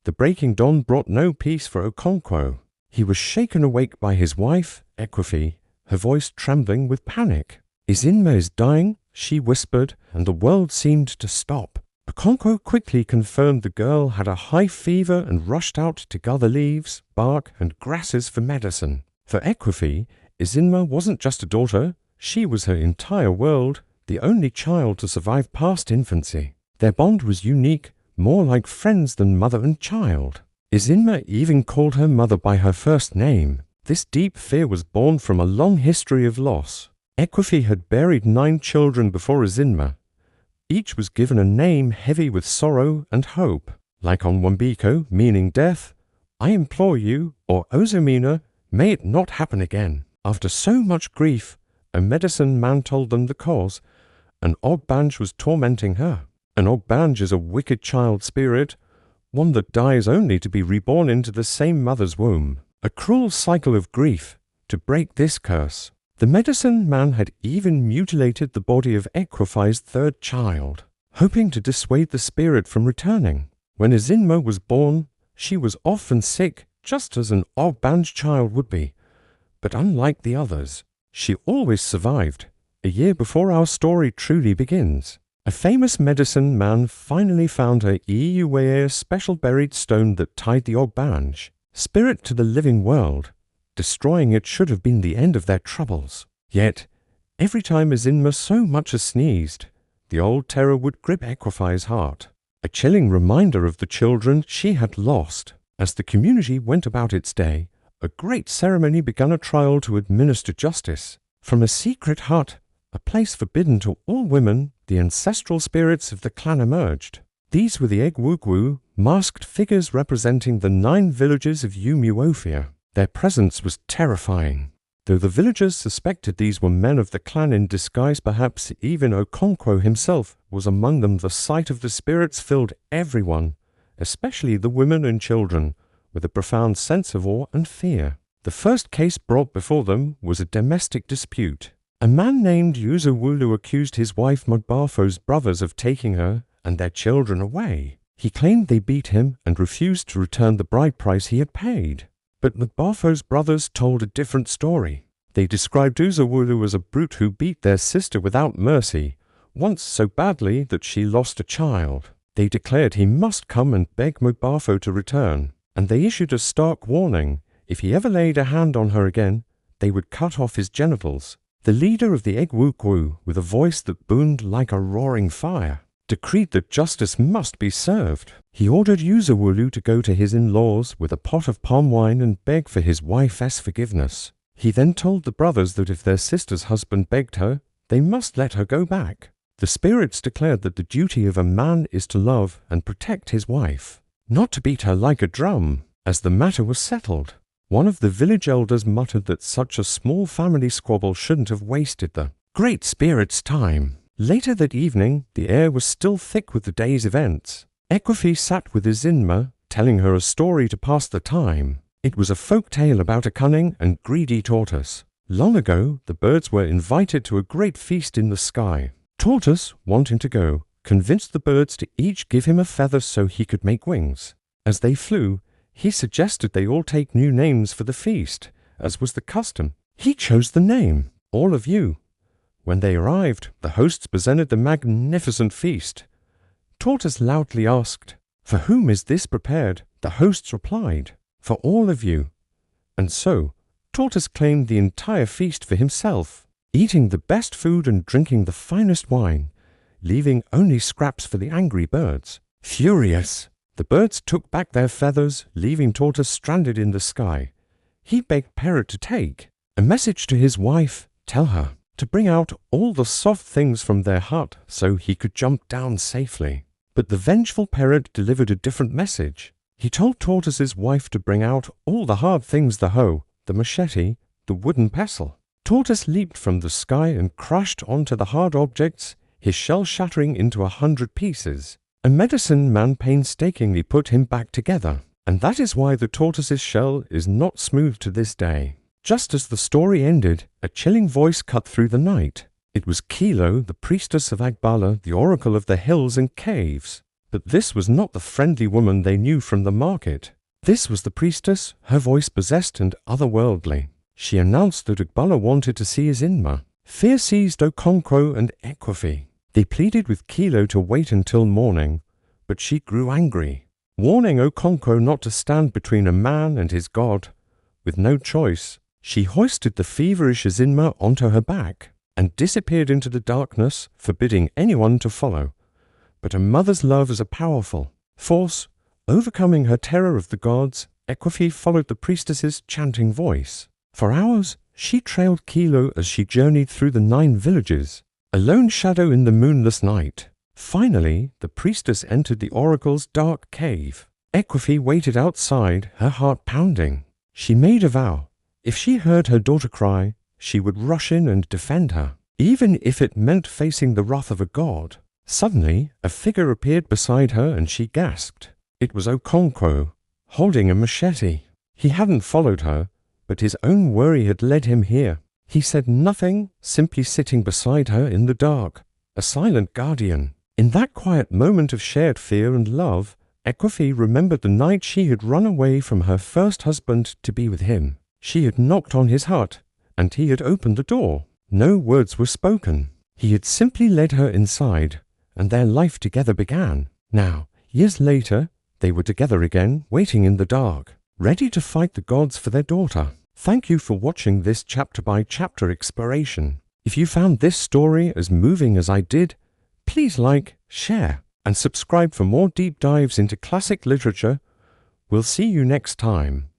The breaking dawn brought no peace for Okonkwo. He was shaken awake by his wife, Ekwefi, her voice trembling with panic. "Izinma is dying," she whispered, and the world seemed to stop. Okonkwo quickly confirmed the girl had a high fever and rushed out to gather leaves, bark, and grasses for medicine. For Ekwefi, Izinma wasn't just a daughter, she was her entire world, the only child to survive past infancy. Their bond was unique, more like friends than mother and child. Izinma even called her mother by her first name. This deep fear was born from a long history of loss. Ekwefi had buried 9 children before Izinma. Each was given a name heavy with sorrow and hope, like on Wambiko, meaning death, "I implore you," or Ozomina, "May it not happen again." After so much grief, a medicine man told them the cause. An Ogbanj was tormenting her. An Ogbanj is a wicked child spirit, one that dies only to be reborn into the same mother's womb. A cruel cycle of grief to break this curse. The medicine man had even mutilated the body of Ekwefi's 3rd child, hoping to dissuade the spirit from returning. When Izinma was born, she was often sick, just as an Ogbanj child would be. But unlike the others, she always survived, a year before our story truly begins. A famous medicine man finally found her Iuwea special buried stone that tied the Ogbanj, spirit to the living world. Destroying it should have been the end of their troubles. Yet, every time Izinma so much as sneezed, the old terror would grip Ekwefi's heart, a chilling reminder of the children she had lost. As the community went about its day, a great ceremony began a trial to administer justice. From a secret hut, a place forbidden to all women, the ancestral spirits of the clan emerged. These were the Egwugwu, masked figures representing the 9 villages of Umofia. Their presence was terrifying. Though the villagers suspected these were men of the clan in disguise, perhaps even Okonkwo himself was among them, the sight of the spirits filled everyone, especially the women and children, with a profound sense of awe and fear. The first case brought before them was a domestic dispute. A man named Yuzawulu accused his wife Mugbafo's brothers of taking her and their children away. He claimed they beat him and refused to return the bride price he had paid. But Mugbafo's brothers told a different story. They described Uzawulu as a brute who beat their sister without mercy, once so badly that she lost a child. They declared he must come and beg Mugbafo to return, and they issued a stark warning: if he ever laid a hand on her again, they would cut off his genitals. The leader of the Egwugwu, with a voice that boomed like a roaring fire, decreed that justice must be served. He ordered Uzawulu to go to his in-laws with a pot of palm wine and beg for his wife's forgiveness. He then told the brothers that if their sister's husband begged her, they must let her go back. The spirits declared that the duty of a man is to love and protect his wife, not to beat her like a drum. As the matter was settled, one of the village elders muttered that such a small family squabble shouldn't have wasted the great spirit's time. Later that evening, the air was still thick with the day's events. Ekwefi sat with Izinma, telling her a story to pass the time. It was a folk tale about a cunning and greedy tortoise. Long ago, the birds were invited to a great feast in the sky. Tortoise, wanting to go, convinced the birds to each give him a feather so he could make wings. As they flew, he suggested they all take new names for the feast, as was the custom. He chose the name, All of You. When they arrived, the hosts presented the magnificent feast. Tortoise loudly asked, "For whom is this prepared?" The hosts replied, "For all of you." And so, Tortoise claimed the entire feast for himself, eating the best food and drinking the finest wine, leaving only scraps for the angry birds. Furious, the birds took back their feathers, leaving Tortoise stranded in the sky. He begged Parrot to take a message to his wife, tell her to bring out all the soft things from their hut so he could jump down safely. But the vengeful Parrot delivered a different message. He told Tortoise's wife to bring out all the hard things: the hoe, the machete, the wooden pestle. Tortoise leaped from the sky and crashed onto the hard objects, his shell shattering into 100 pieces. A medicine man painstakingly put him back together, and that is why the tortoise's shell is not smooth to this day. Just as the story ended, a chilling voice cut through the night. It was Kilo, the priestess of Agbala, the oracle of the hills and caves. But this was not the friendly woman they knew from the market. This was the priestess, her voice possessed and otherworldly. She announced that Ugbala wanted to see Izinma. Fear seized Okonkwo and Ekwafi. They pleaded with Kilo to wait until morning, but she grew angry, warning Okonkwo not to stand between a man and his god. With no choice, she hoisted the feverish Izinma onto her back and disappeared into the darkness, forbidding anyone to follow. But a mother's love is a powerful force. Overcoming her terror of the gods, Ekwafi followed the priestess's chanting voice. For hours, she trailed Kilo as she journeyed through the 9 villages, a lone shadow in the moonless night. Finally, the priestess entered the oracle's dark cave. Ekwafi waited outside, her heart pounding. She made a vow. If she heard her daughter cry, she would rush in and defend her, even if it meant facing the wrath of a god. Suddenly, a figure appeared beside her and she gasped. It was Okonkwo, holding a machete. He hadn't followed her, but his own worry had led him here. He said nothing, simply sitting beside her in the dark, a silent guardian. In that quiet moment of shared fear and love, Ekwafi remembered the night she had run away from her first husband to be with him. She had knocked on his hut, and he had opened the door. No words were spoken. He had simply led her inside, and their life together began. Now, years later, they were together again, waiting in the dark, ready to fight the gods for their daughter. Thank you for watching this chapter-by-chapter exploration. If you found this story as moving as I did, please like, share, and subscribe for more deep dives into classic literature. We'll see you next time.